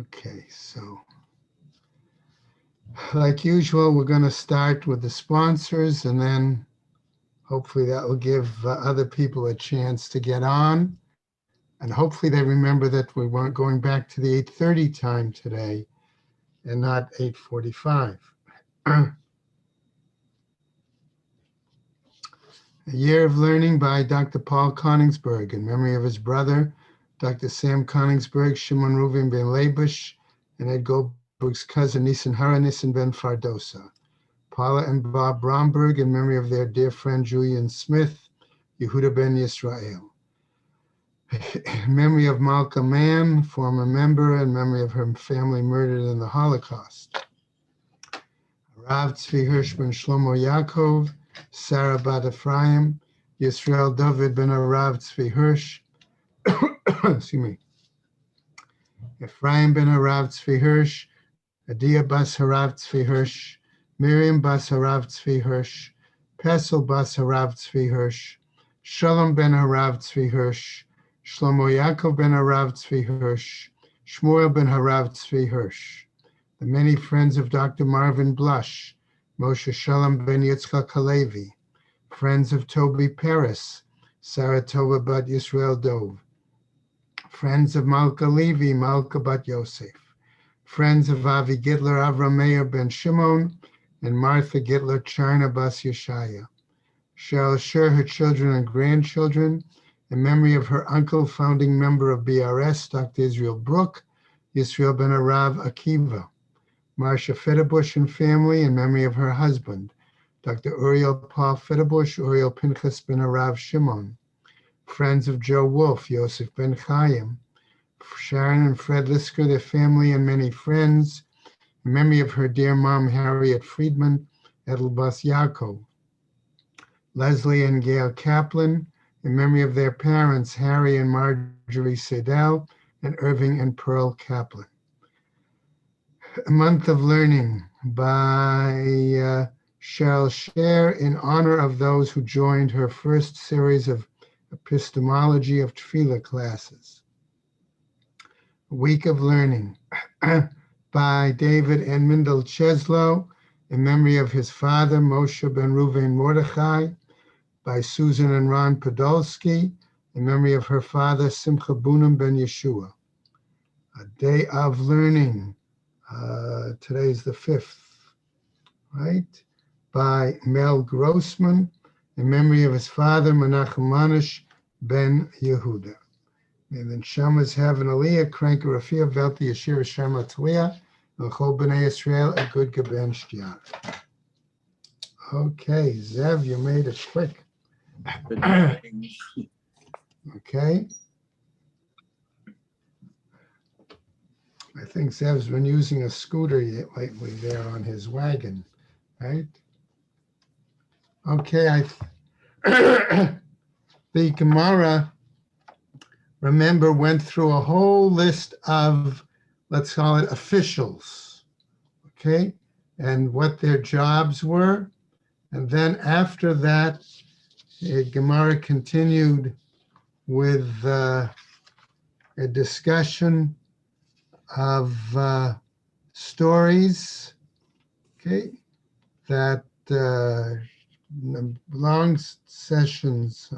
Okay, so like usual, we're going to start with the sponsors, and then hopefully that will give other people a chance to get on. And hopefully they remember that we weren't going back to the 8:30 time today and not 8:45. A Year of Learning by Dr. Paul Koningsberg in memory of his brother, Dr. Sam Koningsberg, Shimon Reuven ben Labush, and Ed Goldberg's cousin Nisan Hara Nisan ben Fardosa. Paula and Bob Bromberg in memory of their dear friend Julian Smith, Yehuda ben Yisrael. In memory of Malka Mann, former member, in memory of her family murdered in the Holocaust. Rav Tzvi Hirsch ben Shlomo Yaakov, Sarah Bat Ephraim, Yisrael David ben Rav Tzvi Hirsch, excuse me, Ephraim ben Rav Tzvi Hirsch, Adia bas Harav Tzvi Hirsch, Miriam bas Harav Tzvi Hirsch, Pesel bas Harav Tzvi Hirsch, Shalom ben Harav Tzvi Hirsch, Shlomo Yaakov ben Harav Tzvi Hirsch, Shmuel ben Harav Tzvi Hirsch. The many friends of Dr. Marvin Blush, Moshe Shalom ben Yitzchak Halevi, friends of Toby Paris, Sarah Tova bat Yisrael Dov, friends of Malka Levi, Malka bat Yosef, friends of Avi Gitler, Avram Meir ben Shimon, and Martha Gitler, Charna bas Yeshaya. Shall share her children and grandchildren in memory of her uncle, founding member of BRS, Dr. Israel Brook, Yisrael ben Arav Akiva. Marcia Fitterbush and family in memory of her husband, Dr. Uriel Paul Fitterbush, Uriel Pinchas ben Arav Shimon. Friends of Joe Wolf, Yosef ben Chaim. Sharon and Fred Lisker, their family and many friends, in memory of her dear mom, Harriet Friedman, Edelbas Yaakov. Leslie and Gail Kaplan, in memory of their parents, Harry and Marjorie Sedel, and Irving and Pearl Kaplan. A Month of Learning by Cheryl Scher in honor of those who joined her first series of epistemology of Tefillah classes. A Week of Learning by David and Mindel Cheslow in memory of his father, Moshe ben Ruvain Mordechai, by Susan and Ron Podolsky in memory of her father, Simcha Bunam ben Yeshua. A Day of Learning, today's the 5th, right? By Mel Grossman in memory of his father, Menachem Manish ben Yehuda. May the Neshamas have an Aliyah, Krank Rafia, Velti Yashir Shema Tliya, L'chol B'nai Yisrael, a good Geben Shtiar. Okay, Zev, you made it quick. Okay. I think Zev's been using a scooter lately there on his wagon, right? Okay, the Gemara, remember, went through a whole list of, let's call it officials, okay, and what their jobs were. And then after that, Gemara continued with a discussion of stories, okay, that long sessions,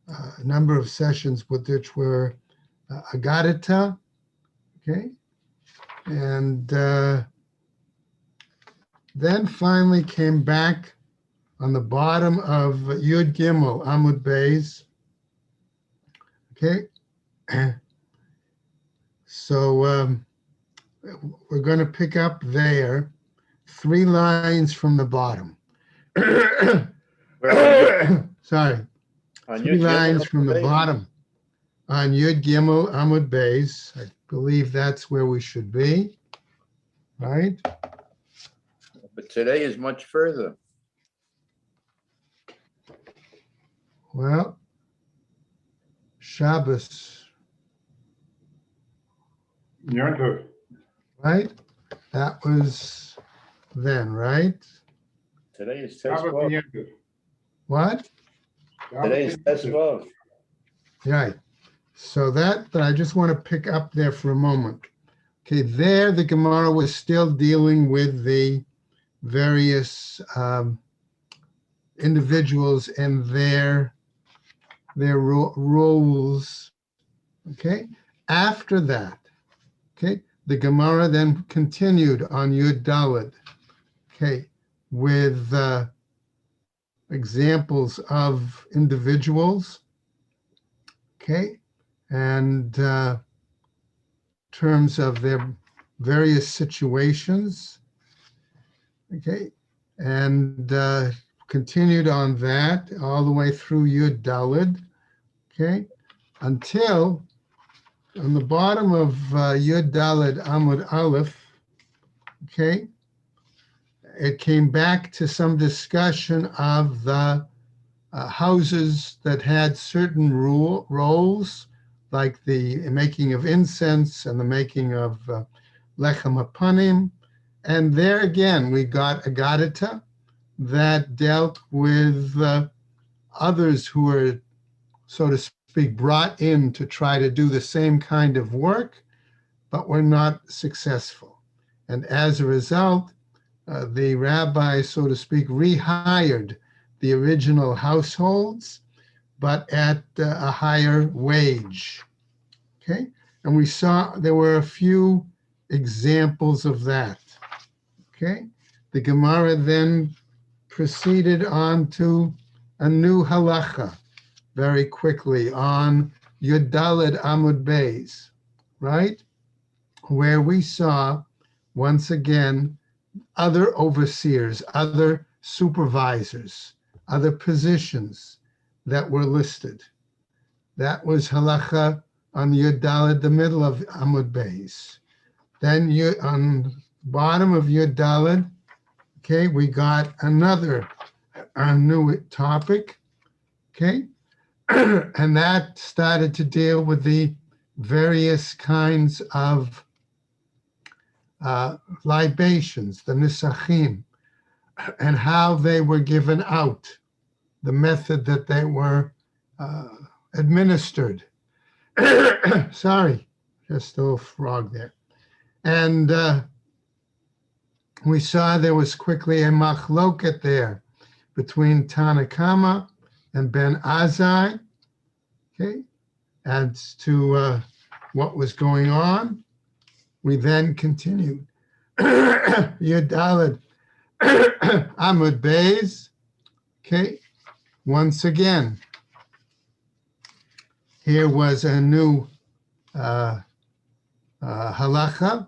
a number of sessions with which were Agadita, okay, and then finally came back on the bottom of Yud Gimel, Amud Beis, okay. So we're going to pick up there 3 lines from the bottom. Sorry, 3 lines from the bottom on Yud Gimel Amud Beis. I believe that's where we should be, right? But today is much further. Well, Shabbos. Right? That was then, right? Today is Tesvav. What? Today is Tesvav. Right. So that, but I just want to pick up there for a moment. Okay, there the Gemara was still dealing with the various individuals and their roles. Okay, after that, okay, the Gemara then continued on Yud Daled, okay, with examples of individuals, okay, and terms of their various situations, okay, and continued on that all the way through Yud Daled, okay, until on the bottom of Yud Daled Amud Aleph, okay, it came back to some discussion of the houses that had certain roles, like the making of incense and the making of lechem hapanim. And there again, we got a gadita that dealt with others who were, so to speak, brought in to try to do the same kind of work, but were not successful. And as a result, the rabbi, so to speak, rehired the original households, but at a higher wage. Okay, and we saw there were a few examples of that. Okay, the Gemara then proceeded on to a new halacha very quickly on Yud Daled Amud Beis, right? Where we saw once again other overseers, other supervisors, other positions that were listed. That was halacha on Yud Daled, the middle of Amud Beis. Then on the bottom of Yud Daled, okay, we got a new topic, okay, and that started to deal with the various kinds of libations, the nisachim, and how they were given out, the method that they were administered. Sorry, just a little frog there. And we saw there was quickly a machloket there between Tanakama and Ben Azai, okay, as to what was going on. We then continued. Yud Daled Amud Beis, okay, once again, here was a new halacha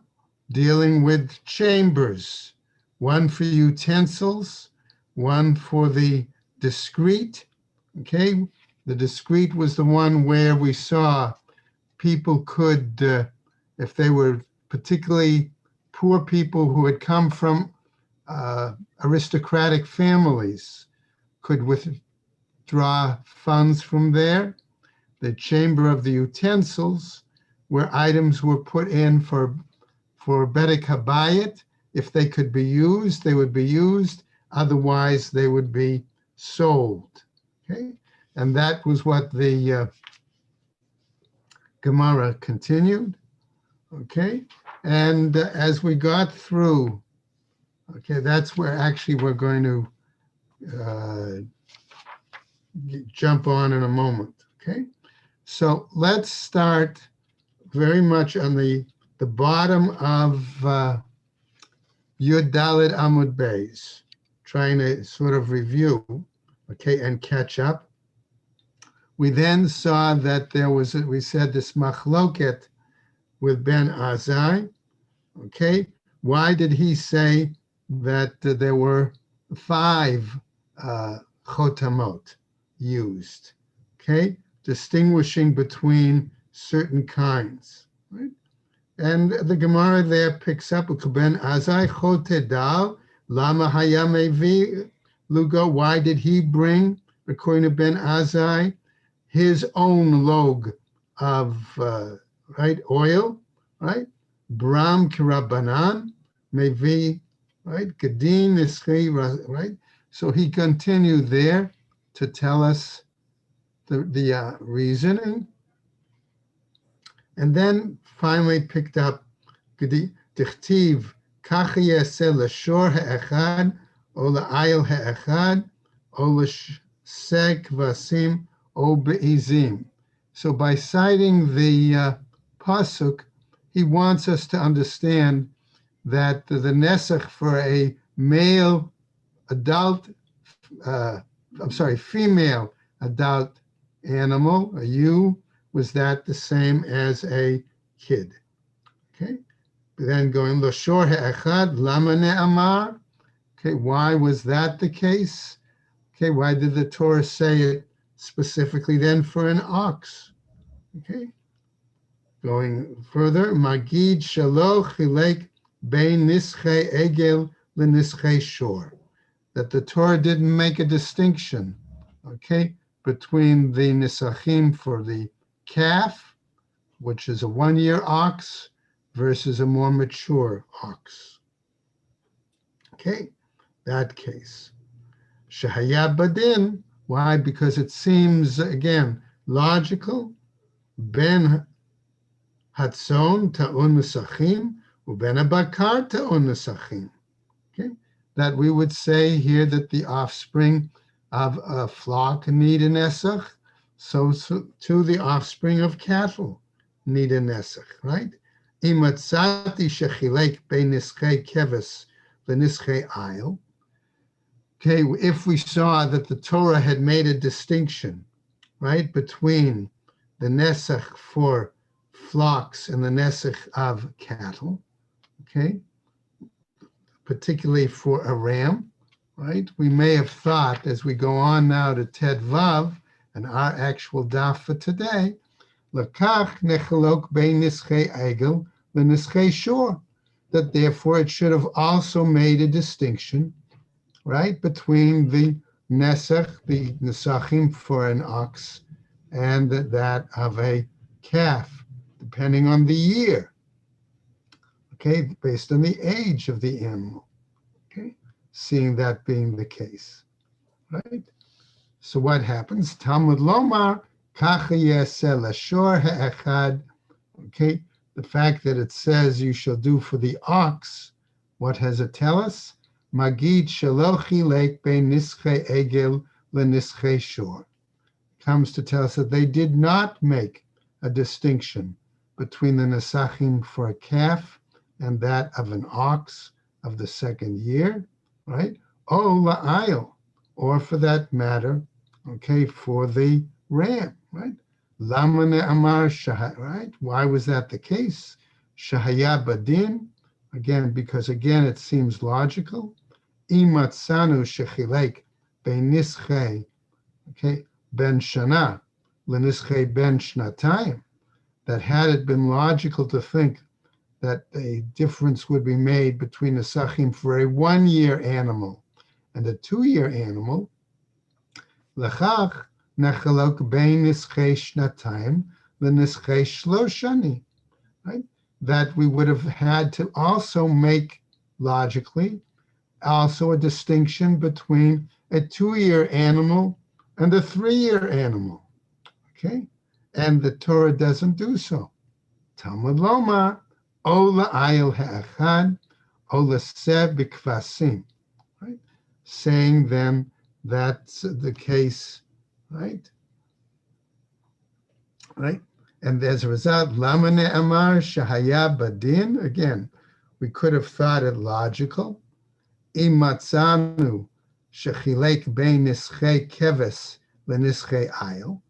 dealing with chambers, one for utensils, one for the discreet, okay? The discreet was the one where we saw people could, if they were particularly poor people who had come from aristocratic families, could withdraw funds from there. The chamber of the utensils, where items were put in for bedek habayit. If they could be used, they would be used. Otherwise, they would be sold. Okay, and that was what the Gemara continued. Okay, and as we got through, okay, that's where actually we're going to jump on in a moment. Okay, so let's start very much on the bottom of Yud Daled Amud Beis, trying to sort of review, okay, and catch up. We then saw that there was, we said, this machloket with Ben Azai, okay? Why did he say that there were 5 chotamot used, okay? Distinguishing between certain kinds, right? And the Gemara there picks up, Ben Azai chote dal, lama hayamevi lugo, why did he bring, according to Ben Azai, his own log of right oil, right? Bram kirabanan, mevi, right? Gadin iskri, right? So he continued there to tell us the reasoning, and then finally picked up דכתיב, ככה יעשה לשור האחד, או לעיל האחד, או לשא כבשים, או בעזים. So by citing the pasuk, he wants us to understand that the nesach for a male adult, female adult animal, a ewe, was that the same as a kid. Okay, then going Loshor Ha'echad, Lama Ne'amar. Okay, why was that the case? Okay, why did the Torah say it specifically then for an ox? Okay, going further, Magid Shaloch Chilek Bein Nische Egel LeNische Shor. That the Torah didn't make a distinction, okay, between the Nisachim for the calf, which is a 1-year ox, versus a more mature ox. Okay, that case. Shahaya Badin, why? Because it seems, again, logical. Ben Hatzon Ta'un Nesachim, Uben Abakar Ta'un Nesachim. Okay, that we would say here that the offspring of a flock need a nesach, so to the offspring of cattle need a nesach, right? Imatzati shechilek be'nischei keves v'nischei ayil. Okay, if we saw that the Torah had made a distinction, right, between the nesach for flocks and the nesach of cattle, okay, particularly for a ram, right? We may have thought, as we go on now to Ted Vav, and our actual daf for today, Lakach nechalok bein nischei egel v'nischei shor, that therefore it should have also made a distinction, right, between the nesach, the nesachim for an ox, and that of a calf, depending on the year, okay, based on the age of the animal, okay, seeing that being the case, right? So what happens? Talmud Lomar, kacha yaseh lashor ha'echad, okay, the fact that it says you shall do for the ox, what does it tell us? Magid shelo chilek bein nischei egel lenischei shor. Comes to tell us that they did not make a distinction between the nesachim for a calf and that of an ox of the second year, right? O la'ayil, or for that matter, okay, for the ram, right? Lama ne'amar shah, right? Why was that the case? Shahaya badin, again, because again, it seems logical. Imatzanu shechilek bein nischei, okay, ben shana lenischei ben shnatayim, that had it been logical to think that a difference would be made between a sachim for a 1-year animal and a 2-year animal, lechach nechalok bein nischei shnatayim lenischei shloshani, right? That we would have had to also make logically also a distinction between a 2-year animal and a 3-year animal, okay? And the Torah doesn't do so. Talmud Lomar, O la'ayil ha'achad, O l'seh b'kvasim, right? Saying then that's the case, right? Right? And as a result, lama ne'amar shahaya badin, again, we could have thought it logical. Imatzanu shechilek bein nischei keves lenischei ayil,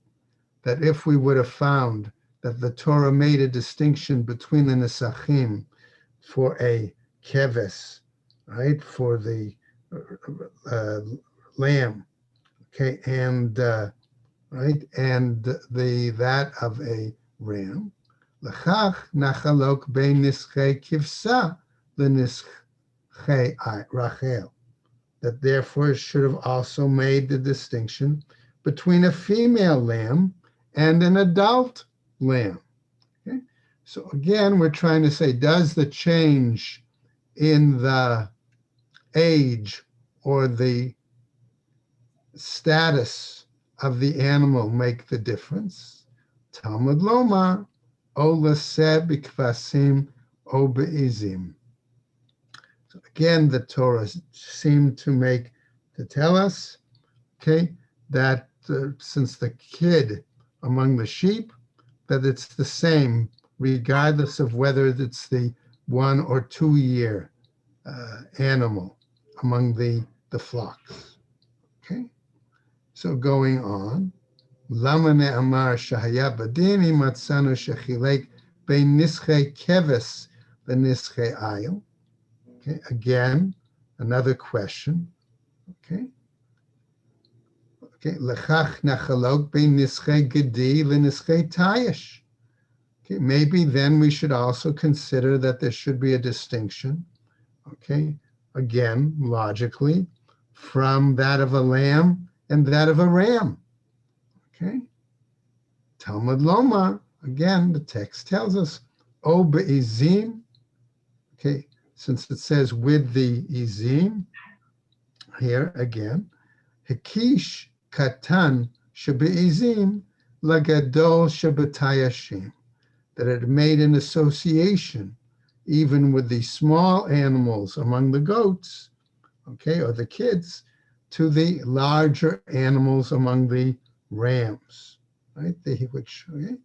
that if we would have found that the Torah made a distinction between the nesachim for a keves, right, for the lamb, okay, and right, and the that of a ram, lechach nachalok bein nischei kivsa lenischei Rachel, that therefore it should have also made the distinction between a female lamb and an adult lamb. Okay? So again, we're trying to say, does the change in the age or the status of the animal make the difference? Talmud Lomar, O l'seh b'kvasim, o be'izim. So again, the Torah seemed to tell us, okay, that since the kid among the sheep, that it's the same, regardless of whether it's the 1 or 2 year animal among the flocks. Okay, so going on, lama ne'amar shahaya badini matzanu shechilek bein nische keves benische ayil. Okay, again, another question. Okay. Okay, lechach nachalok bein nische gedi lenische tayesh. Okay, maybe then we should also consider that there should be a distinction, okay, again, logically, from that of a lamb and that of a ram, okay? Talmud Lomar, again, the text tells us, O be'izim, okay, since it says with the izim, here again, Hekish katan shebe'izim lagadol shebetayashim, that it made an association even with the small animals among the goats, okay, or the kids, to the larger animals among the rams, right? Which, okay,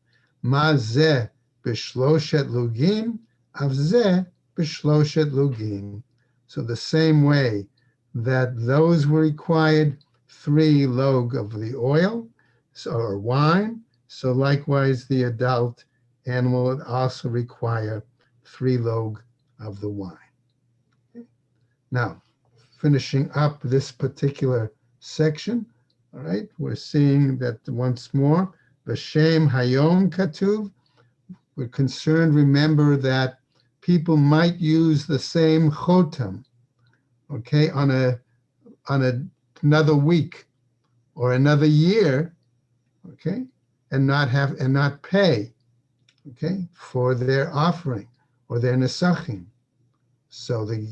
mazeh b'shloshet lugin, avzeh b'shloshet lugin. So the same way that those were required 3 log of the oil, or wine, so likewise the adult animal would also require 3 log of the wine. Okay. Now, finishing up this particular section, all right, we're seeing that once more, B'Shem Hayom Katuv, we're concerned, remember that people might use the same chotam, okay, on another week or another year, okay, and not pay, okay, for their offering or their nesachim. So the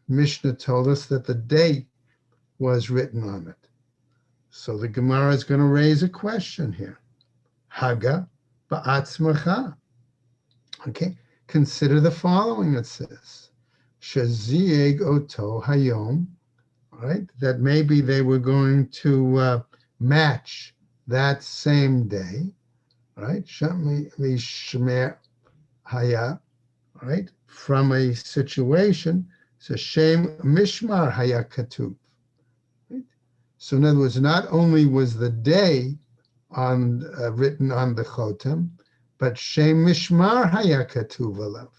Mishnah told us that the date was written on it. So the Gemara is going to raise a question here. Haga ba'atzmacha. Okay, consider the following, it says. Shazieg oto hayom, right, that maybe they were going to match that same day, right, shmer haya, right, from a situation, so shem mishmar haya katuv. Right? So in other words, not only was the day written on the chotem, but shem mishmar haya katuv alav,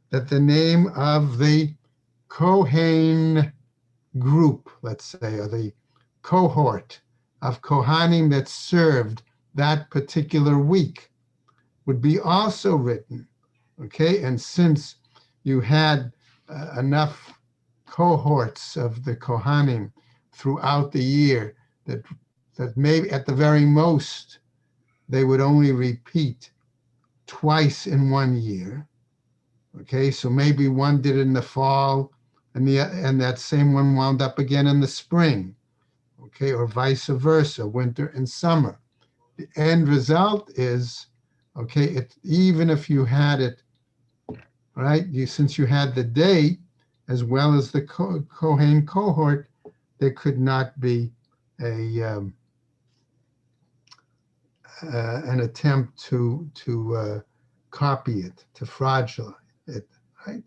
that the name of the Kohen group, let's say, or the cohort of Kohanim that served that particular week would be also written, okay? And since you had enough cohorts of the Kohanim throughout the year that maybe at the very most they would only repeat twice in 1 year, okay? So maybe one did it in the fall and that same one wound up again in the spring, okay, or vice versa, winter and summer. The end result is, okay, even if you had it, right, since you had the date as well as the Kohen cohort, there could not be an attempt to copy it, to fraudulate it, right?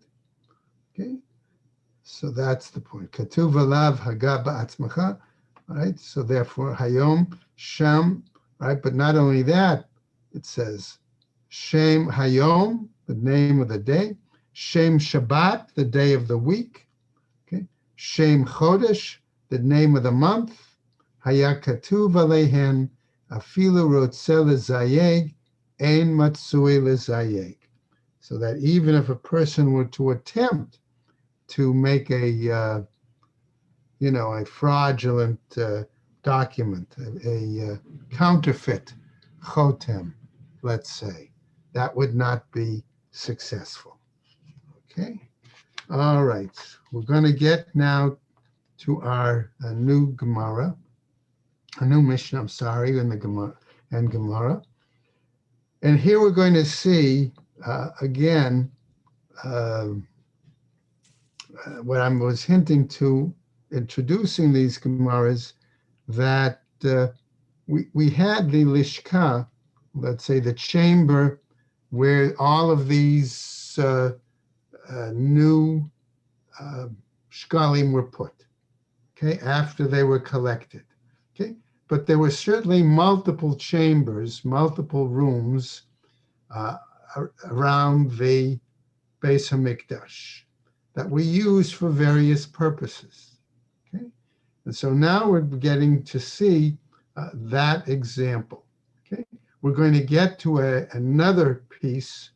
Okay, so that's the point. Katuv alav haga ba'atzmacha, right? So therefore, hayom sham, right? But not only that, it says shem hayom, the name of the day, shem Shabbat, the day of the week, okay, shem chodesh, the name of the month, haya katuv alehen afilu rotzel lezayeg ein matsui lezayeg. So that even if a person were to attempt to make a fraudulent document, a counterfeit chotem, let's say, that would not be successful. Okay, all right. We're going to get now to our new Gemara, a new Mishnah, I'm sorry, in the Gemara. And here we're going to see, again, what I was hinting to introducing these Gemaras, that we had the Lishka, let's say the chamber, where all of these new shkalim were put, okay, after they were collected, okay? But there were certainly multiple chambers, multiple rooms around the Beis Hamikdash that we use for various purposes, okay? And so now we're getting to see that example, okay? We're going to get to another piece,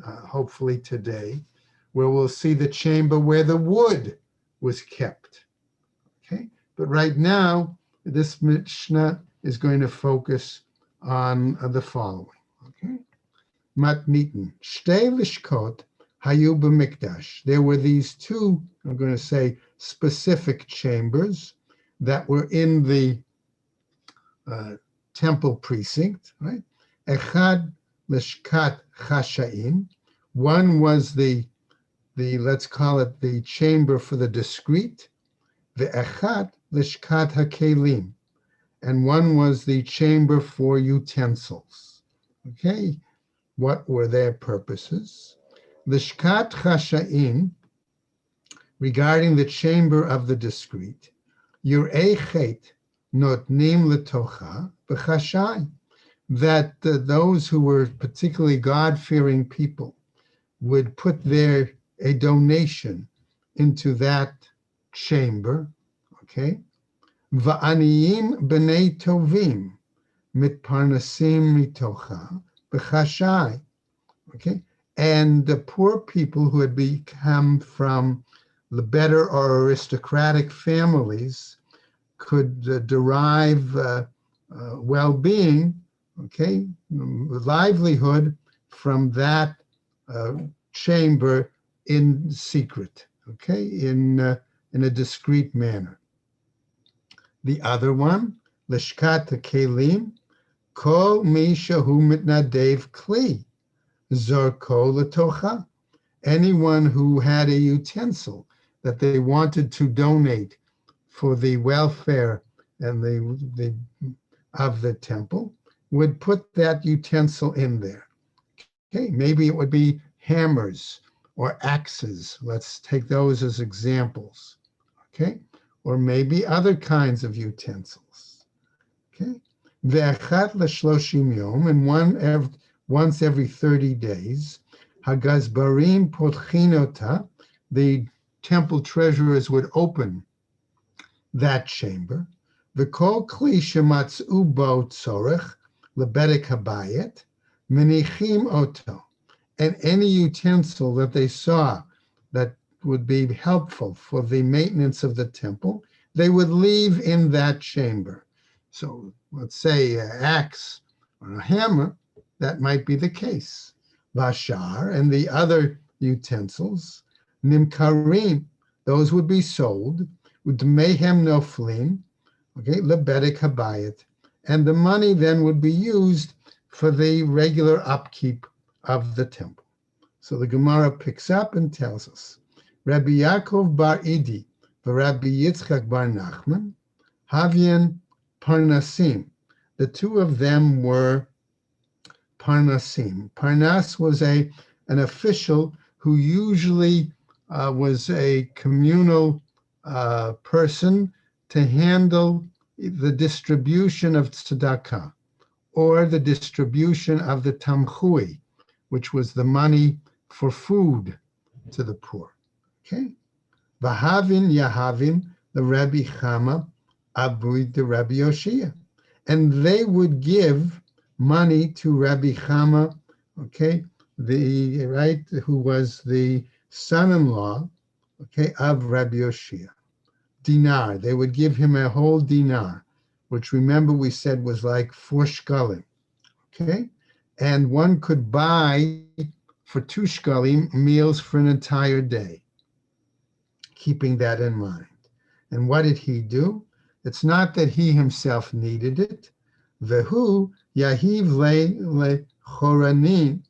hopefully today, where we'll see the chamber where the wood was kept, okay? But right now, this Mishnah is going to focus on the following, okay? Matnitin, Shtei Lishkot Hayu b'Mikdash. There were these two, I'm going to say, specific chambers that were in the temple precinct, right? Echad Lishkat Chashaim. One was the let's call it the chamber for the discreet, the Echad Lishkat HaKelim, and one was the chamber for utensils. Okay, what were their purposes? Lishkat Chashaim, regarding the chamber of the discreet, Yurei Chet Notnim Letocha B'Chashai, that those who were particularly God-fearing people would put a donation into that chamber, okay? Va'aniyim b'nei tovim mitparnasim mitocha b'chashai, okay? And the poor people who had become from the better or aristocratic families could derive well-being, okay, livelihood from that chamber in secret, okay, in a discreet manner. The other one, Lishkat Kelim, Kol Mi Shahu Mitnadev Kli, Zorko Latocha. Anyone who had a utensil that they wanted to donate for the welfare and the of the temple would put that utensil in there. Okay, maybe it would be hammers or axes. Let's take those as examples. Okay, or maybe other kinds of utensils. Okay, ve'achat l'shloshim yom, and once every 30 days, hagazbarim potchinota, the temple treasurers would open that chamber. V'kol kli shematzu bo tzorech lebedek habayit menichim oto, and any utensil that they saw that would be helpful for the maintenance of the temple, they would leave in that chamber. So let's say an axe or a hammer, that might be the case. Vashar, and the other utensils, nimkarim, those would be sold, udmehem noflim, okay, lebedek habayit, and the money then would be used for the regular upkeep of the temple. So the Gemara picks up and tells us, Rabbi Yaakov bar Idi, Rabbi Yitzchak bar Nachman, Havian Parnasim. The two of them were Parnasim. Parnas was an official who usually was a communal person to handle the distribution of tzedakah, or the distribution of the tamchui, which was the money for food to the poor. Okay? Vahavin Yahavin, the Rabbi Chama, Abuid the Rabbi Yoshia. And they would give money to Rabbi Chama, okay, who was the son-in-law, okay, of Rabbi Yoshia. Dinar, they would give him a whole dinar, which remember we said was like 4 shkalim, okay? And one could buy for 2 shkalim meals for an entire day, keeping that in mind. And what did he do? It's not that he himself needed it. Vehu yahiv le choranin,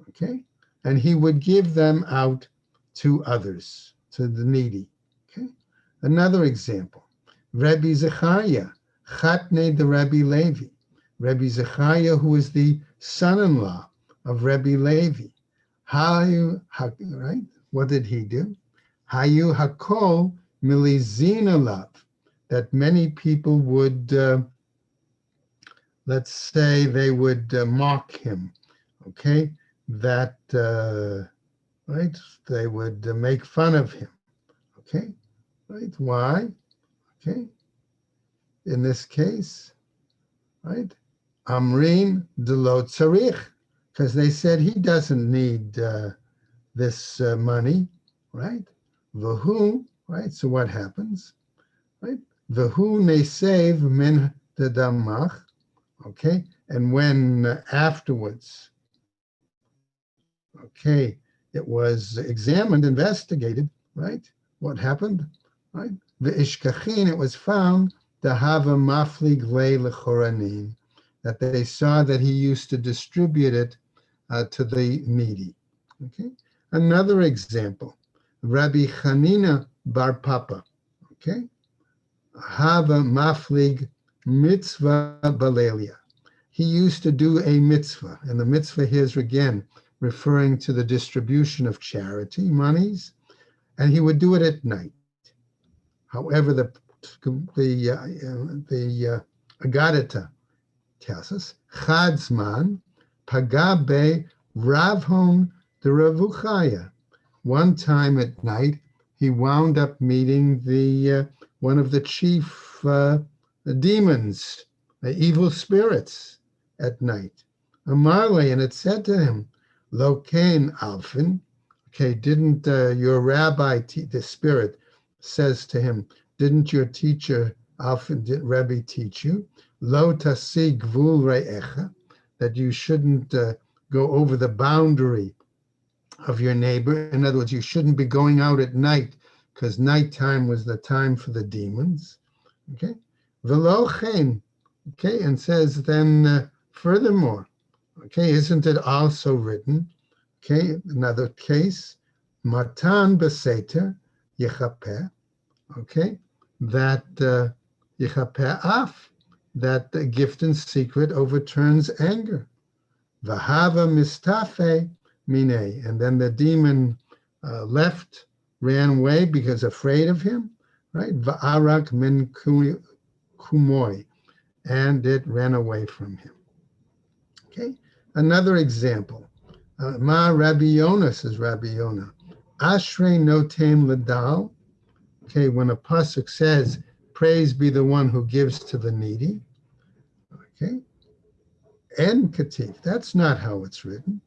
okay? and he would give them out to others, to the needy. Okay. Another example, Rabbi Zechariah, Chatne de Rabbi Levi. Rabbi Zechariah, who is the son-in-law of Rabbi Levi. Right? What did he do? Hayu hakol milizina lav. That many people would, let's say, they would mock him. Okay, that right? They would make fun of him. Okay, right? Why? Okay, in this case, right? Amrin de lo tzarich, because they said he doesn't need this money, right? Vahu, right? So what happens, right? Vahu nesev min the damach, okay? And when afterwards, okay, it was examined, investigated, right? What happened, right? Ve'ishkachin, it was found, dahava maflig le lechoranim, that they saw that he used to distribute it to the needy. Okay. Another example, Rabbi Chanina bar Papa. Okay. Hava maflig mitzvah balelia. He used to do a mitzvah, and the mitzvah here is again referring to the distribution of charity monies, and he would do it at night. However, the Agadita tells us, Chadzman pagabe ravhon de Ravuchaya. One time at night, he wound up meeting the one of the chief demons, evil spirits, at night. Amarle, and it said to him, Lokain Alfin, okay, didn't your rabbi, the spirit says to him, didn't your teacher, Alfin, Rabbi, teach you, Lo tasi gvul re'echa, that you shouldn't go over the boundary of your neighbor. In other words, you shouldn't be going out at night, because nighttime was the time for the demons. Okay, velo chen. Okay, and says then furthermore, okay, isn't it also written? Okay, another case, matan beseter yechapeh. Okay, that yechapeh af, that the gift in secret overturns anger. Vahava mistafe mine, and then the demon left, ran away because afraid of him, right? Va'arak min kumoy, and it ran away from him. Okay, another example. Ma Rabbi Yonah, says Rabbi Yonah, Ashrei notem ledal. Okay, when a pasuk says, "Praise be the one who gives to the needy." Okay, en katif. That's not how it's written.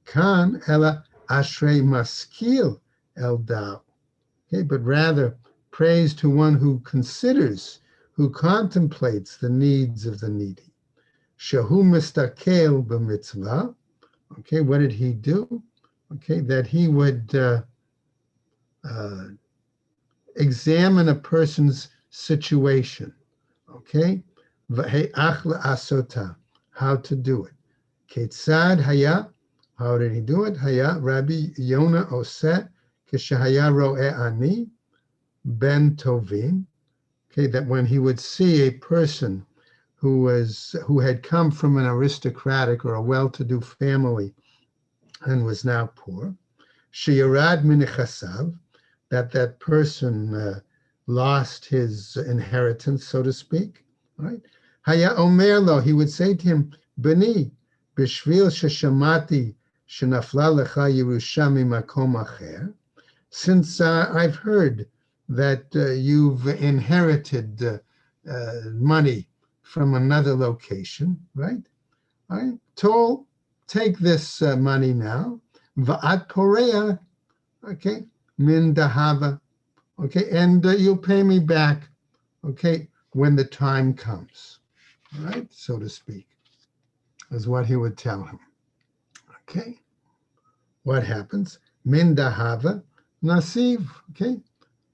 Kan ela ashrei maskil el dal. Okay, but rather praise to one who considers, who contemplates the needs of the needy. Shehu mistakel b'mitzvah. Okay, what did he do? Okay, that he would examine a person's situation. Okay, asota, how to do it. Ketzad haya, how did he do it? Haya Rabbi Yonah oseh k'shehaya ro'eh ani ben tovim. Okay, that when he would see a person who had come from an aristocratic or a well-to-do family and was now poor, sheyarad min nechasav, that person lost his inheritance, so to speak, right? Haya omer lo, he would say to him, Beni, b'shvil sheshamati shenafla lecha Yerusha mimakom acher, since I've heard that you've inherited money from another location, right? I told, take this money now, va'at porea, okay, min dahava, okay, and you'll pay me back, okay, when the time comes, right, so to speak, is what he would tell him. Okay, what happens? Min dahava nasiv, okay,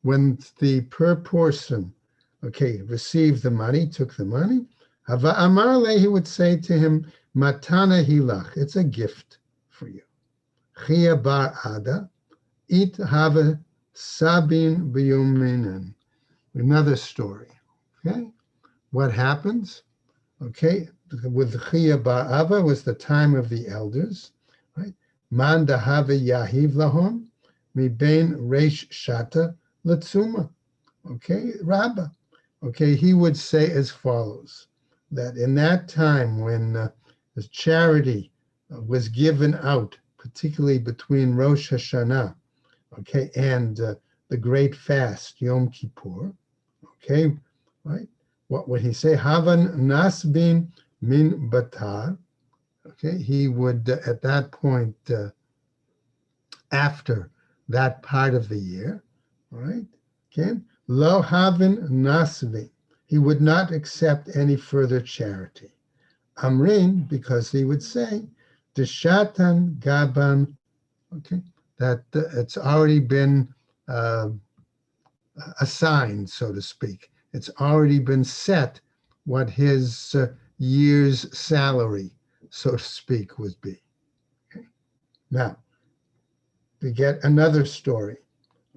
when the per person, okay, received the money, took the money, hava amarle, he would say to him, matana hilach, it's a gift for you. Chia bar Ada, it have Sabin biyuminen. Another story. Okay, what happens? Okay, with Chia bar Ava was the time of the elders, right? Man dahave yahiv lahom, mi bein reish shata letzuma. Okay, Rabbah. Okay, he would say as follows, that in that time when the charity was given out, particularly between Rosh Hashanah, okay, and the great fast, Yom Kippur, okay, right? What would he say? Havan nasbin min batar. Okay, he would at that point, after that part of the year, all right, okay, lo havan nasbin. He would not accept any further charity. Amrin, because he would say, Deshatan Gaban, okay, that it's already been uh, assigned, so to speak. It's already been set what his year's salary, so to speak, would be. Okay. Now, we get another story.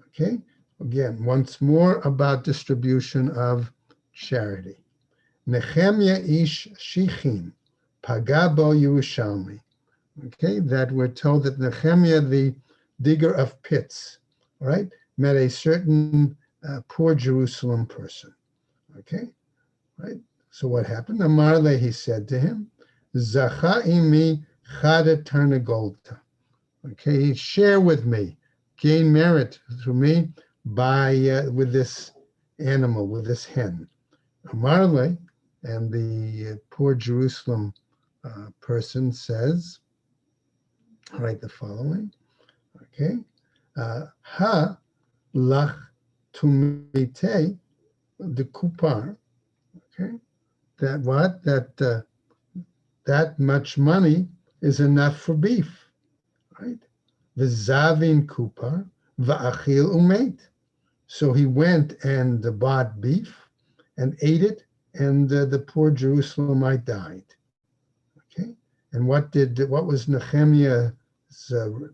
Okay, again, once more about distribution of charity. Nehemiah ish shichin, pagabo Yerushalmi. Okay, that we're told that Nehemiah, the digger of pits, all right, met a certain poor Jerusalem person. Okay, right. So what happened? Amarle, he said to him, Zacha imi chada tarnagolta. Okay, share with me, gain merit through me by with this animal, with this hen. Amarle, and the poor Jerusalem person says, all right, the following, okay, ha lach tumite the kupar, okay, that what, that much money is enough for beef, right? The zavin kupar, va'achil umet. So he went and bought beef and ate it, and the poor Jerusalemite died. Okay, and what was Nehemiah's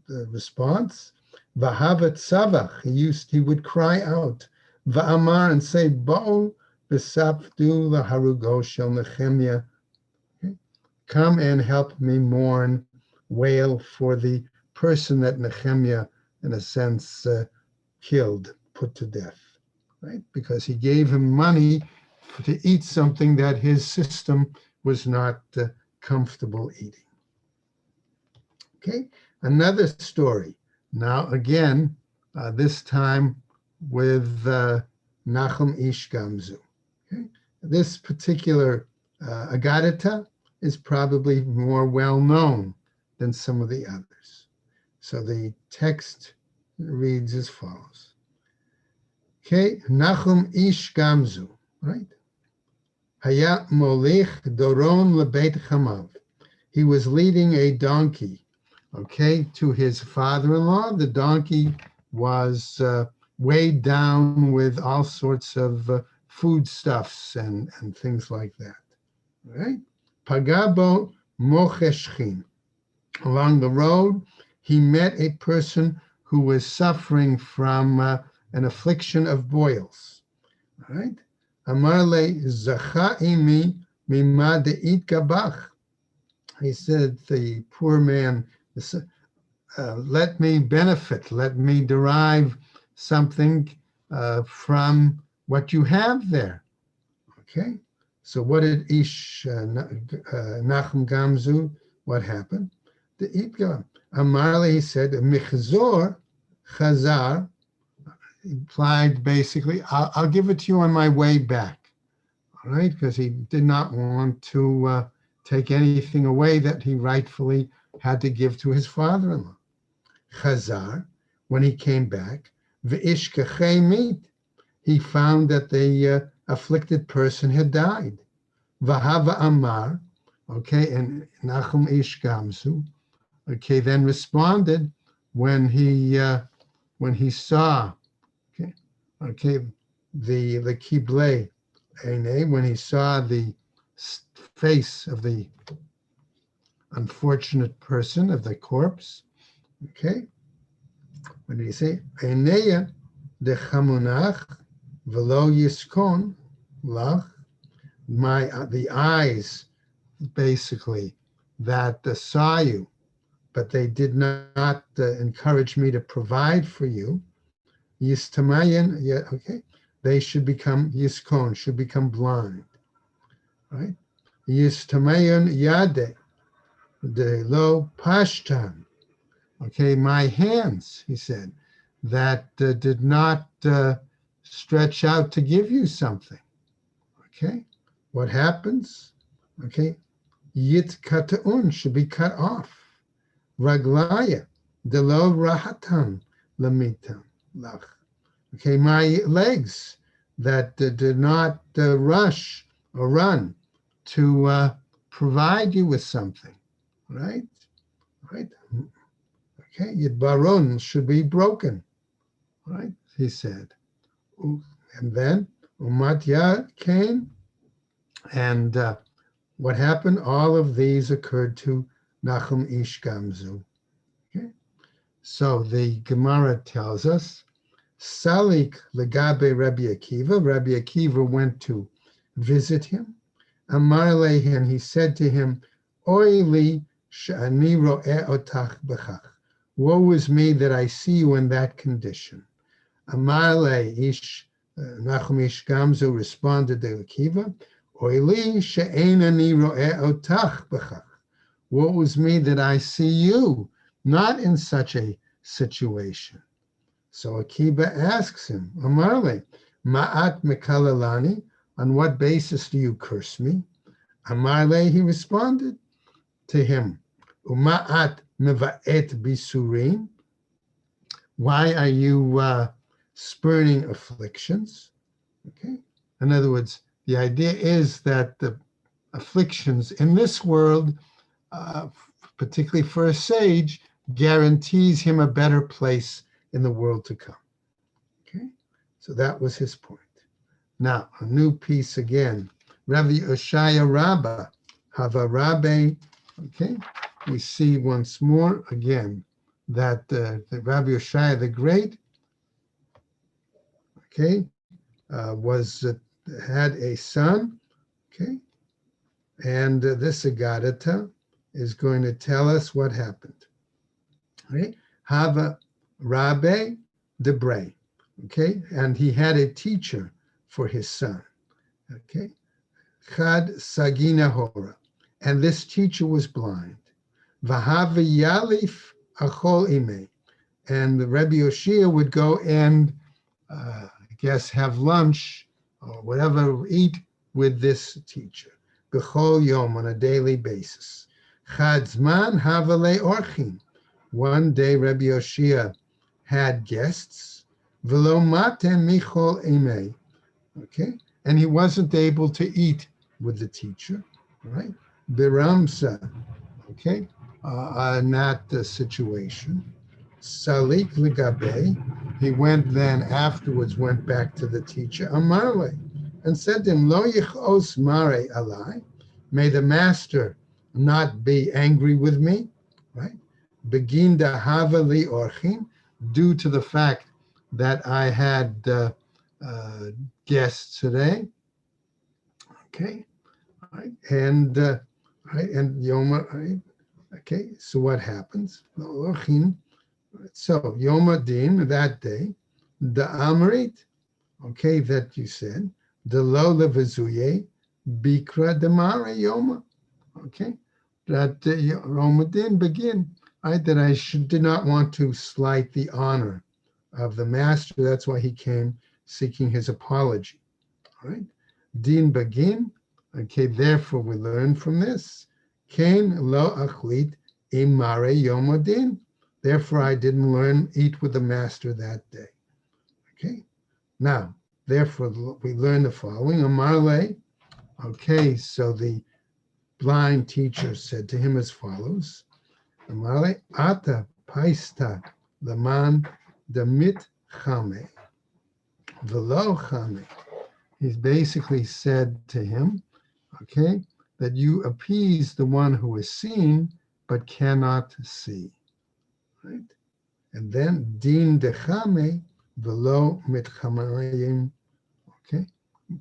response? Vahavat savach. He would cry out, va'amar, and say, Bo'u v'sapdu laharugo shel Nehemiah. Okay? Come and help me mourn, wail for the person that Nehemiah, in a sense, killed, put to death, right? Because he gave him money to eat something that his system was not comfortable eating. Okay, another story. Now again, this time with Nachum Ish Gamzu. Okay? This particular Agadita is probably more well known than some of the others. So the text reads as follows. Okay, Nachum Ish Gamzu, right? Haya Molech Doron Lebeit Chamav. He was leading a donkey, okay, to his father-in-law. The donkey was weighed down with all sorts of foodstuffs and things like that, right? Pagabo Mocheshchin. Along the road, he met a person who was suffering from an affliction of boils, all right? Amarle Zacha imi mima deit gabach. He said, the poor man, let me benefit, let me derive something from what you have there. Okay, so what did Nachum Gamzu, what happened? The Itga, Amarle, he said, Michzor Chazar, implied basically, I'll give it to you on my way back, all right, because he did not want to take anything away that he rightfully had to give to his father-in-law. Chazar, when he came back, v'ishkachei mit, he found that the afflicted person had died. V'hava amar, okay, and Nachum Ish Gamzu, okay, then responded when he saw, okay, the kiblei, when he saw the face of the unfortunate person, of the corpse, Okay, what did he say? Eineya de chamunach velo yiskon lach. The eyes, basically, that saw you, but they did not encourage me to provide for you. Yistamayan, yeah, okay. They should become yiskon, should become blind, right? Yistamayan yade de lo pashtan. Okay, my hands, he said, that did not stretch out to give you something. Okay, what happens? Okay, yit kataun should be cut off. Raglaya de lo rahatan lamitam lach. Okay, my legs that did not rush or run to provide you with something, right? Right? Okay, yit baron should be broken, right? He said. And then Umatya came, and what happened? All of these occurred to Nachum Ish Gamzu. Okay? So the Gemara tells us, Salik legabe Rabbi Akiva. Rabbi Akiva went to visit him. Amar lehin, he said to him, Oy li she'ani ro'eh otach b'chach. Woe is me that I see you in that condition. Amar le ish Nachum Ish Gamzu responded to Akiva, Oy li she'enani ro'eh otach b'chach. Woe is me that I see you not in such a situation. So Akiva asks him, Amarle, Ma'at Mekalalani, on what basis do you curse me? Amarle, he responded to him, Uma'at Meva'et Bisurim, why are you spurning afflictions? Okay. In other words, the idea is that the afflictions in this world, particularly for a sage, guarantees him a better place in the world to come. Okay, so that was his point. Now, a new piece again. Rabbi Oshaya Rabbah, Hava Rabbe. Okay, we see once more again that the Rabbi Oshaya the Great, okay, had a son. Okay, and this Agadata is going to tell us what happened. Right, Hava Rabbe Debre, okay, and he had a teacher for his son, okay, Chad Sagina Hora, and this teacher was blind. Vahava Yalif Achol Ime, and the Rebbe Yoshia would go and, I guess, have lunch or whatever, eat with this teacher, Bechol Yom, on a daily basis. Chad Zman Havale Orchim. One day, Rebbe Yoshia had guests, v'lo matem michol emei, okay, and he wasn't able to eat with the teacher, right? Biramsa, okay, in that situation. Salik legabe, he went then afterwards, went back to the teacher, Amarle, and said to him, Lo yichos mare alai, may the master not be angry with me, right? Begin da hava li orchim, due to the fact that I had guests today. Okay, right, and Yoma. Right? Okay, so what happens? So Yoma Din, that day, the Amrit. Okay, that you said the lo levazuye bikra demare Yoma. Okay, that Yoma Din begin. Right, that I did not want to slight the honor of the master. That's why he came seeking his apology. All right. Din begin. Okay, therefore we learn from this. Kain lo achlit imare yomodin. Therefore I didn't eat with the master that day. Okay. Now, therefore we learn the following. Amarle. Okay, so the blind teacher said to him as follows. Amale ata paista laman damit chame velo chame. He's basically said to him, okay, that you appease the one who is seen but cannot see. right? And then din dechame velo mitchamayim, okay?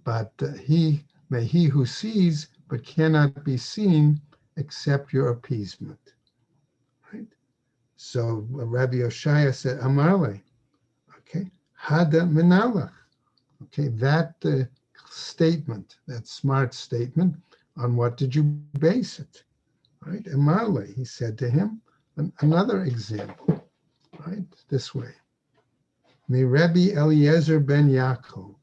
But he who sees but cannot be seen accept your appeasement, right? So Rabbi Yoshaya said, Amarle, okay, Hada Menalach, okay, that statement, that smart statement, on what did you base it, right? Amarle, he said to him, another example, right, this way. The Rebbe Eliezer ben Yaakov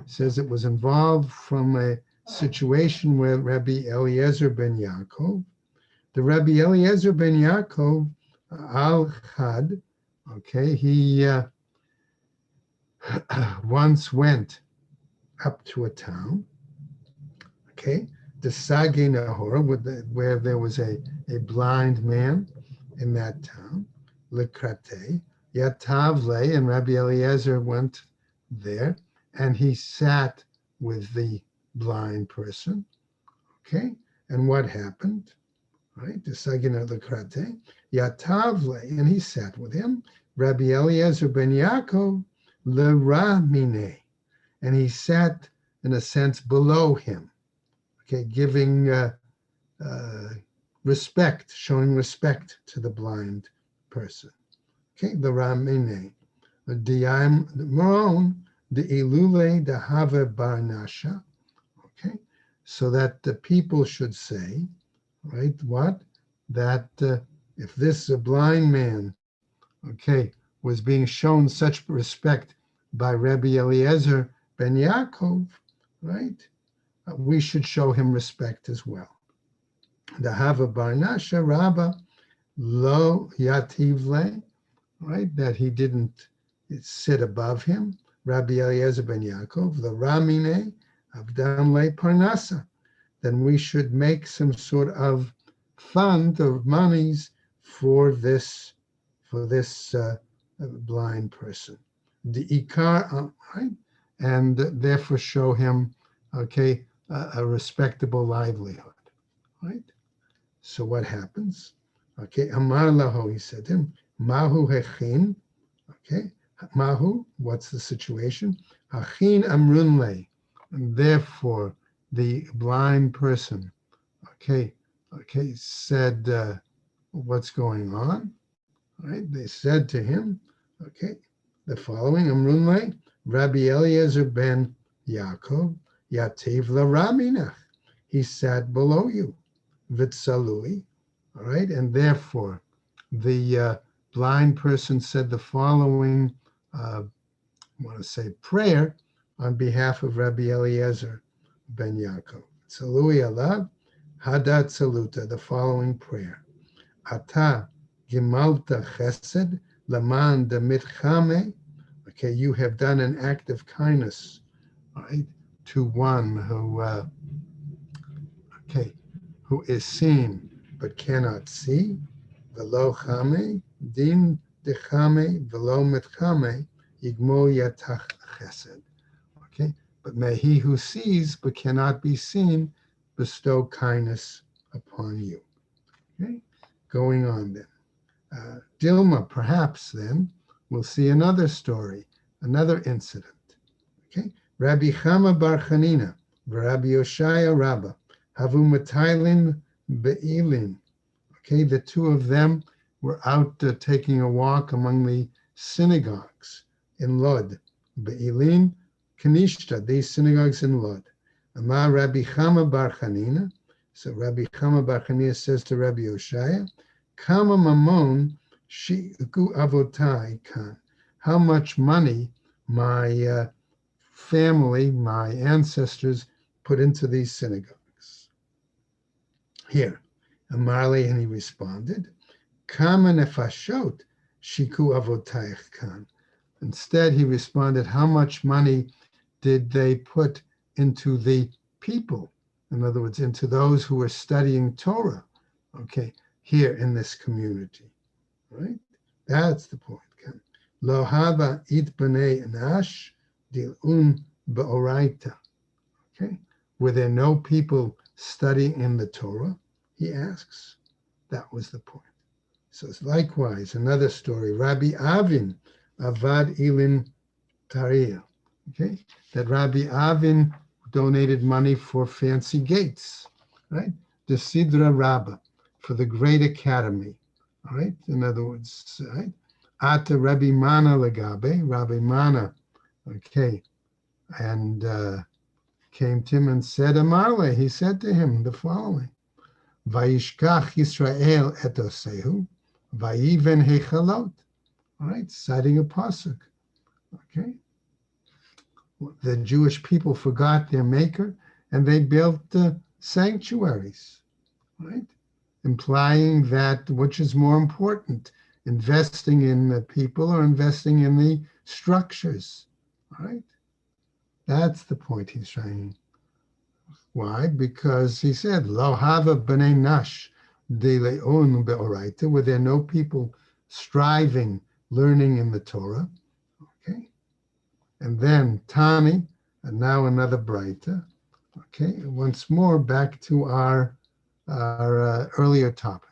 says it was involved from a situation where Rebbe Eliezer ben Yaakov, the Rebbe Eliezer ben Yaakov al-Chad, okay, he once went up to a town, okay, the Sagi Nahor, where there was a blind man in that town, Lekrate, Yatavle, and Rabbi Eliezer went there, and he sat with the blind person, okay, and what happened? Right, the Sagina Lekrate, Yatavle, and he sat with him, Rabbi Eliezer ben Yaakov, Leramine, and he sat in a sense below him, okay, giving respect, showing respect to the blind person. Okay, the Ramine, the Diam Moron, the Ilule, the Have Barnasha, okay, so that the people should say, right, what? That if this blind man, okay, was being shown such respect by Rabbi Eliezer ben Yaakov, right, we should show him respect as well. The Hava Barnasha Rabba Lo Yativle, right, that he didn't sit above him. Rabbi Eliezer ben Yaakov, the Ramine Avdan Le Parnasa, then we should make some sort of fund of monies for this blind person, the ikar, right, and therefore show him, okay, a respectable livelihood, right? So what happens? Okay, Amar Laho, he said to him, Mahu hechin, okay, Mahu, what's the situation? Hachin amrunle, and therefore the blind person, okay, said, what's going on? Right? They said to him, okay, the following, Amrunle, Rabbi Eliezer ben Yaakov, Yativ la Raminach. He sat below you, Vitsalui, all right, and therefore the blind person said the following, I want to say, prayer on behalf of Rabbi Eliezer ben Yaakov. Salui alav, Hadat Saluta, the following prayer. Ata Gimalta Chesed Laman de Mitchame. Okay, you have done an act of kindness, right, to one who, who is seen but cannot see. Velo Chame Din Dechame Velo Mitchame Yigmol Yatach Chesed. Okay, but may he who sees but cannot be seen bestow kindness upon you. Okay, going on then. Dilma, perhaps then, we'll see another story, another incident. Okay, Rabbi Chama bar Chanina, Rabbi Yoshaya Rabba, Havu Matailin Be'ilin. Okay, the two of them were out taking a walk among the synagogues in Lod. Be'ilin, Kanishta, these synagogues in Lod. Amar Rabbi Chama bar Chanina. So Rabbi Chama bar Chanina says to Rabbi Yoshaya, Kama mamon shiku avotai kan. How much money my family, my ancestors, put into these synagogues. Here, Amarli, and he responded, Kama nefashot shiku avotai kan. Instead, he responded, how much money did they put into the people? In other words, into those who were studying Torah, okay, here in this community, right? That's the point. Lo hava it b'nei anash dil'un ba'oraita. Okay, were there no people studying in the Torah? He asks. That was the point. So it's likewise another story. Rabbi Avin Avad Ilin Tariya. Okay, that Rabbi Avin donated money for fancy gates, right? The Sidra Rabbah, for the great academy, all right? In other words, right? Ata Rabbi Mana Lagabe, Rabbi Mana, okay, and came to him and said, Amarle, he said to him the following, Vayishkach Yisrael etosehu, vayiven hechalot, all right, citing a pasuk, okay? The Jewish people forgot their maker and they built sanctuaries, right? Implying that which is more important, investing in the people or investing in the structures, right? That's the point he's trying. Why? Because he said, Lo hava b'nei nash de le'on be'oraita, were there no people striving, learning in the Torah, okay? And then Tani, and now another Braita. Okay, once more back to our earlier topic.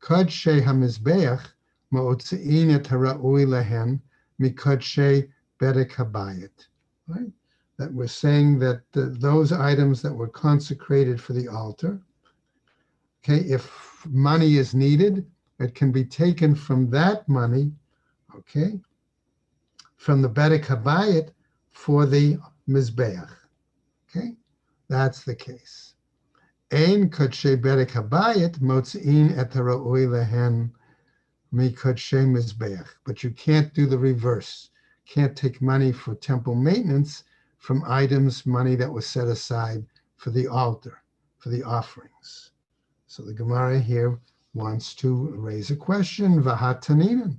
Kodshe hamizbeach ma'otzein et hara'ui lehen mikodshe bedek habayit. Right? That we're saying that those items that were consecrated for the altar, okay, if money is needed, it can be taken from that money, okay, from the bedek habayit for the mizbeach. Okay, that's the case. Ein kodshe berek habayit motzein et hara'oi lehen mi kodshe mizbeach. But you can't do the reverse. Can't take money for temple maintenance from items, money that was set aside for the altar, for the offerings. So the Gemara here wants to raise a question, vahataninan.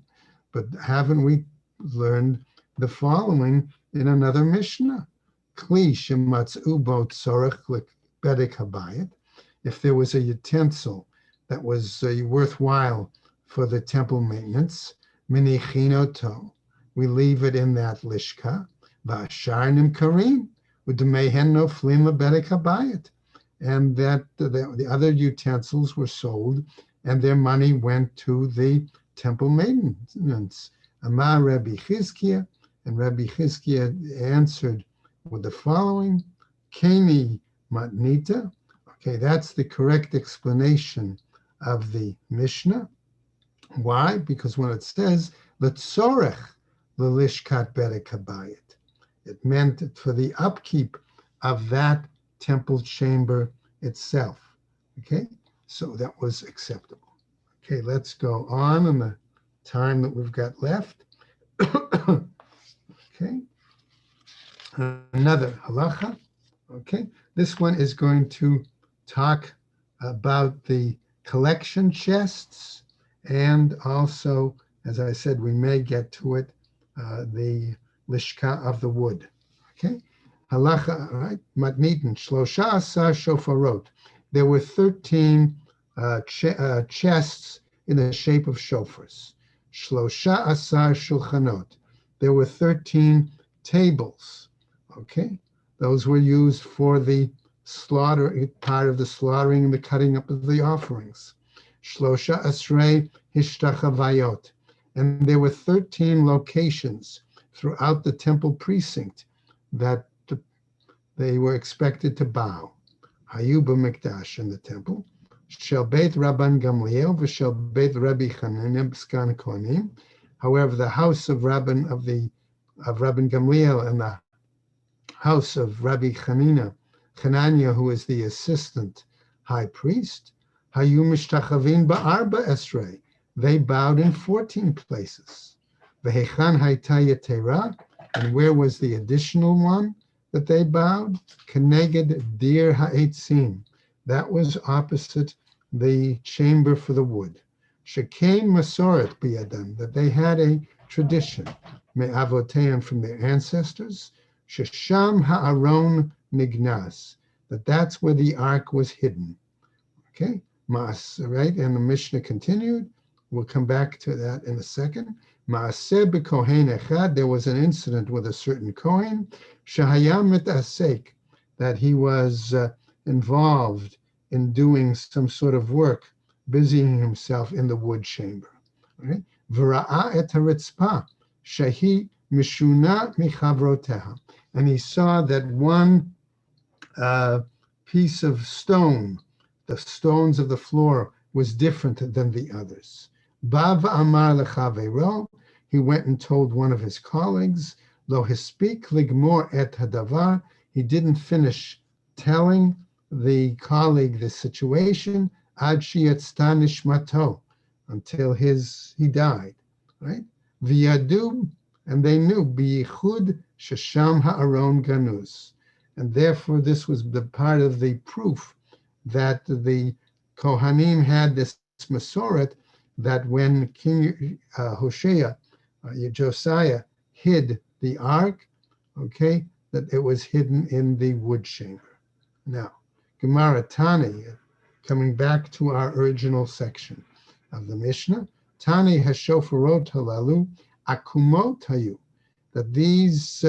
But haven't we learned the following in another Mishnah? Kli shematzu bo tzorech bedek habayit. If there was a utensil that was worthwhile for the temple maintenance, minichinoto, we leave it in that lishka. V'asharnim karim u'demehen noflim lebedek habayit, and that the other utensils were sold, and their money went to the temple maintenance. Amar Rabbi Chizkiah, and Rabbi Chizkiah answered with the following: Keni matnita. Okay, that's the correct explanation of the Mishnah. Why? Because when it says letzorech lelishkat bedek habayit, it meant for the upkeep of that temple chamber itself. Okay, so that was acceptable. Okay, let's go on in the time that we've got left. Okay, another halacha. Okay, this one is going to talk about the collection chests, and also, as I said, we may get to it, the lishka of the wood. Okay, halacha, right? Matnitin shlosha asar shofarot. There were 13 chests in the shape of shofars. Shlosha asar shulchanot. There were 13 tables. Okay, those were used for the slaughter, part of the slaughtering and the cutting up of the offerings. Shlosha asrei hishtachavayot. And there were 13 locations throughout the temple precinct that they were expected to bow. Hayu b'mikdash, in the temple. Shel beit Rabban Gamliel v'shel beit Rabbi Chananya b'skan kohanim. However, the house of Rabban Gamliel and the house of Rabbi Chananya, who is the assistant high priest, Hayu mishtachavin ba'arba esrei. They bowed in 14 places. V'hechan hayta yetera, and where was the additional one that they bowed? Keneged dir ha'etzim. That was opposite the chamber for the wood. Shekain masoret biyadam, that they had a tradition, me'avoteim, from their ancestors, shesham ha'aron nignas, that's where the ark was hidden. Okay, Maas, right? And the Mishnah continued. We'll come back to that in a second. Maaseh b'kohen echad, there was an incident with a certain kohen, shahayam mitasek, that he was involved in doing some sort of work, busying himself in the wood chamber. Right? V'ra'a et haritzpa shehi mishuna michavroteha. And he saw that one piece of stone, the stones of the floor, was different than the others. Bav amar lechavero, he went and told one of his colleagues, lo hispik ligmor et hadavar, he didn't finish telling the colleague the situation, ad shiyatzta nishmato, until he died, right? V'yadu, and they knew, biyichud shesham ha'aron ganuz. And therefore, this was the part of the proof that the Kohanim had this Masoret, that when King Hoshea, Josiah, hid the ark, okay, that it was hidden in the wood chamber. Now, Gemara Tani, coming back to our original section of the Mishnah, Tani hashofarot halalu akumot hayu, that these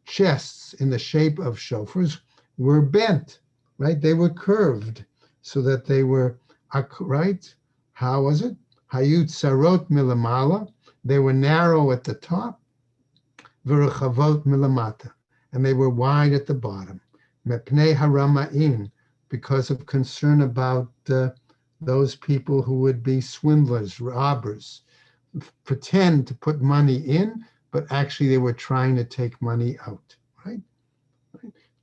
chests in the shape of shofars were bent, right? They were curved so that they were, right? How was it? Hayut sarot milamala, they were narrow at the top, v'rechavot milamata, and they were wide at the bottom. Mepnei harama'in, because of concern about those people who would be swindlers, robbers, pretend to put money in, but actually they were trying to take money out, right?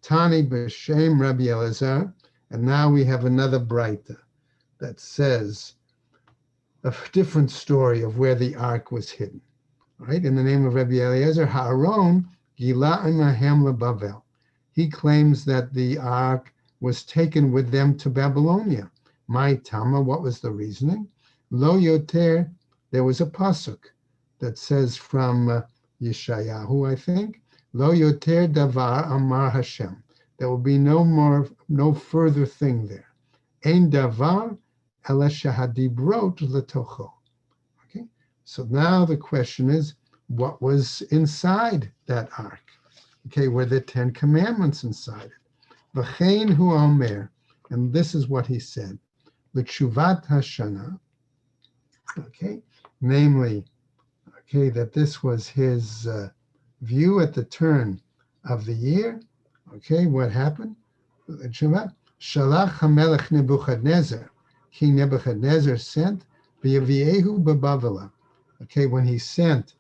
Tani b'shem Rabbi Elazar, and now we have another braita that says a different story of where the ark was hidden, right? In the name of Rabbi Eliezer, Ha'aron gila imahem leBavel. He claims that the ark was taken with them to Babylonia. My Tama, what was the reasoning? Lo yoter, there was a pasuk that says from Yeshayahu, I think, Lo yoter davar amar Hashem. There will be no further thing there. Ein davar ela shahadibrot letocho. Okay, so now the question is, what was inside that ark? Okay, were the 10 Commandments inside it? V'chein hu omer, and this is what he said, l'tshuvat hashana, okay, namely, okay, that this was his view at the turn of the year. Okay, what happened? Shalach HaMelech Nebuchadnezzar, King Nebuchadnezzar sent v'yaviehu b'Bavela. Okay, when he sent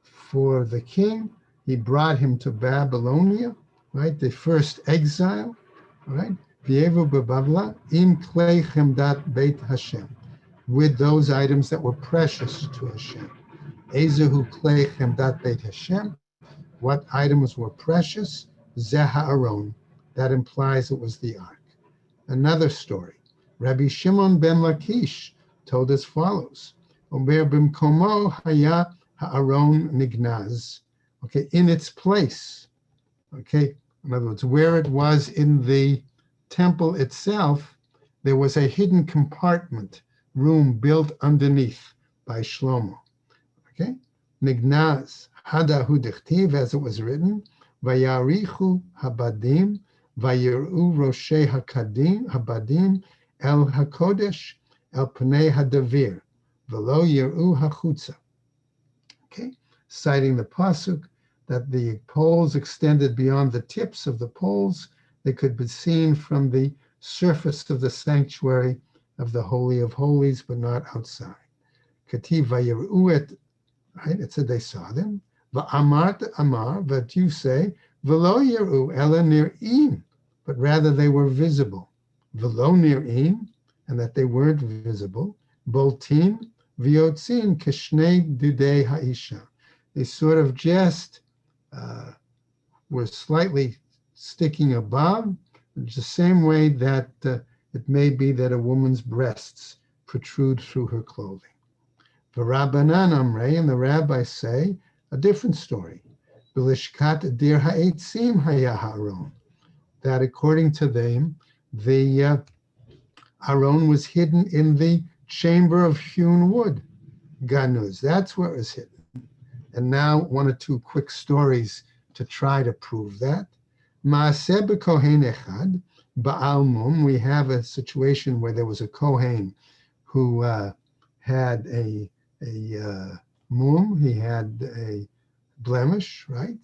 for the king, he brought him to Babylonia, right? The first exile, right? V'yevu b'Bavela im klei chemdat Beit Hashem, with those items that were precious to Hashem. Ezehu klei chemdat Beit Hashem. What items were precious? Zeh ha'aron. That implies it was the ark. Another story. Rabbi Shimon ben Lakish told as follows: Omer b'mkomo haya ha'aron nignaz. Okay, in its place. Okay, in other words, where it was in the temple itself, there was a hidden compartment, room built underneath by Shlomo. Okay, nignaz hadahu dichtiv, as it was written, vayarichu habadim, vayiru roshei habadim el hakodesh el pnei hadavir, velo yiru hachutza. Okay, citing the pasuk that the poles extended beyond the tips of the poles, they could be seen from the surface of the sanctuary of the Holy of Holies, but not outside. Kativ vayiru et, right? It said they saw them. Va'amart amar, but you say, v'lo yiru ela nir'im, but rather they were visible. V'lo nir'im, and that they weren't visible. Boltin v'yotzin keshnei dudei ha'isha. They sort of just were slightly sticking above, the same way that it may be that a woman's breasts protrude through her clothing. V'Rabbanan amrei, and the rabbis say a different story. B'lishkat dir ha'etzim haya ha'aron, that according to them, the Aron was hidden in the chamber of hewn wood. Ganuz, that's where it was hidden. And now one or two quick stories to try to prove that. Maaseh b'kohen echad, Ba'al Mum, we have a situation where there was a Kohen who had a mum, he had a blemish, right?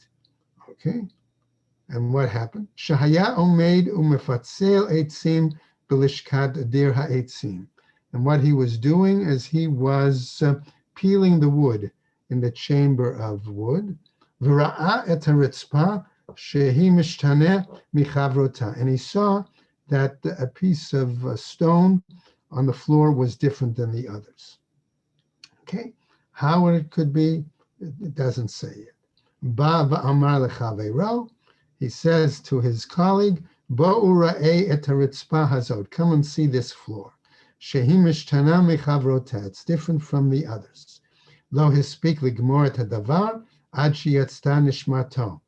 Okay. And what happened? Shahaya omeid umefatzel eitzim belishkat adir ha'eitzim. And what he was doing is he was peeling the wood in the chamber of wood. V'ra'a et haritzpa shehi mishtaneh michavrota. And he saw that a piece of stone on the floor was different than the others. Okay, how it could be, it doesn't say it. Ba va'amar lechaveiro, he says to his colleague, Bo'u ra'ei et haritzpa hazot, come and see this floor. Shehi mishtana mechavrota, it's different from the others. Lo hispik ligmor et hadavar ad sheyatzta nishmato.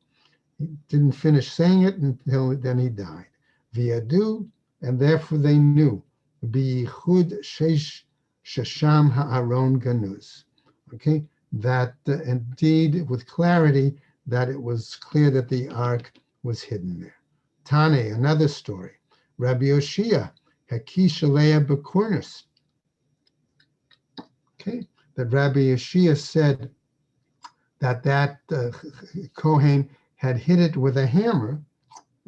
He didn't finish saying it until then he died. V'yadu, and therefore they knew, biyichud shesham ha'aron ganuz. Okay, that indeed with clarity that it was clear that the ark was hidden there. Tane, another story. Rabbi Yoshia, Hakish Alea Bekurnus. Okay, that Rabbi Yoshia said that Kohen had hit it with a hammer.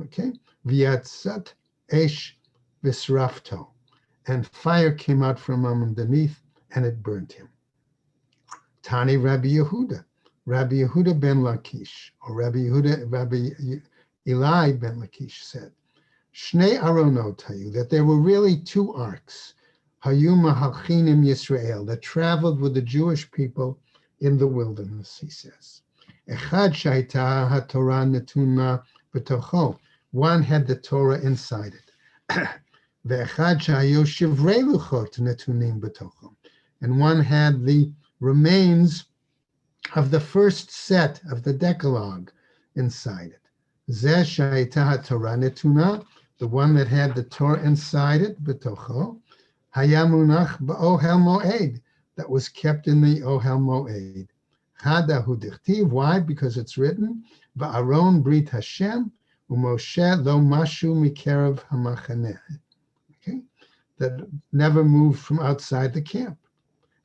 Okay, V'yatzat esh visrafto, and fire came out from underneath and it burnt him. Tani Rabbi Yehuda ben Lakish, or Rabbi Eli ben Lakish said, Shnei aronot hayu, that there were really two arks, hayu mahalchinim Yisrael, that traveled with the Jewish people in the wilderness, he says. Echad shaita haTorah netuna b'tocho, one had the Torah inside it. Ve'echad shayu shivrei luchot netunim b'tocho, and one had the remains of the first set of the Decalogue inside it. Zeh shaita Torah netuna, the one that had the Torah inside it, b'tocho, hayamunach b'ohel moed, that was kept in the ohel moed. Chadahu dichtiv, why? Because it's written, va'aron brit Hashem, u'Moshe lo mashu mikerev hamachaneh. Okay, that never moved from outside the camp.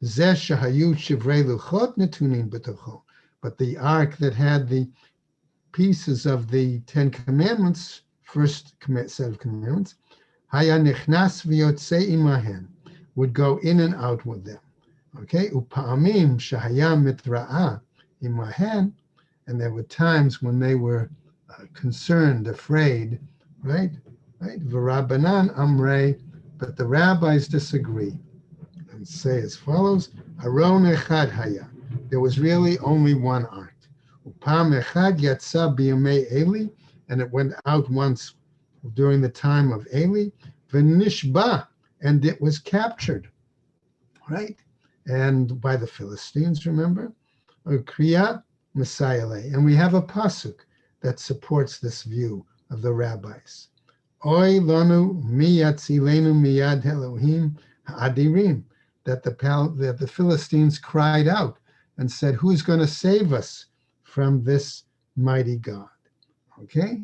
Zeh shahayu shivrei luchot netunin b'tocho, but the ark that had the pieces of the Ten Commandments, first set of commandments, haya nichnas v'yotzei imahen, would go in and out with them. Okay, upa'amim shahaya mitra'a imahen, and there were times when they were concerned, afraid, right? V'rabanan amrei, but the rabbis disagree and say as follows: Aron echad haya, there was really only one ark. Upam echad yatsa b'yamei Eli, and it went out once during the time of Eli. V'nishba, and it was captured, right? And by the Philistines, remember? Kriya Messiah, and we have a pasuk that supports this view of the rabbis. Oy lanu mi yatzilenu miyad Elohim ha'adirim, that the Philistines cried out and said, who's going to save us from this mighty God? Okay,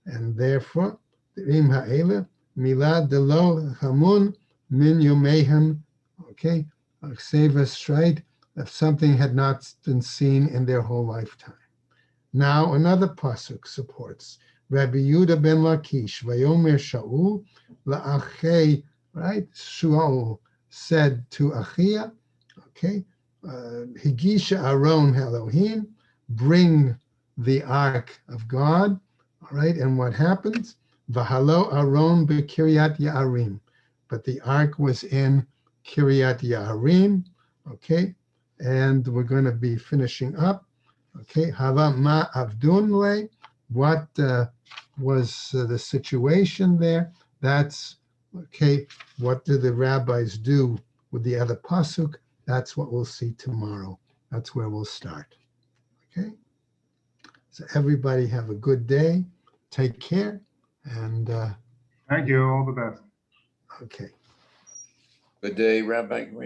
and therefore, Rim ha'ela milad delo hamun min yomehem. Okay, save us, right? If something had not been seen in their whole lifetime. Now another pasuk supports Rabbi Yehuda ben Lakish, Vayomer Shaul la'achei, right? Shaul said to Achia, okay, Higisha Aron Elohim, bring the ark of God, all right? And what happens? V'halo Aron b'Kiryat Ya'arim, but the ark was in Kiryat Ya'arim, okay? And we're going to be finishing up. Okay, Hava ma avdun le, what was the situation there? That's, okay, what did the rabbis do with the other pasuk? That's what we'll see tomorrow. That's where we'll start. Okay, so everybody have a good day. Take care. And thank you. All the best. okay. Good day, Rabbi Green.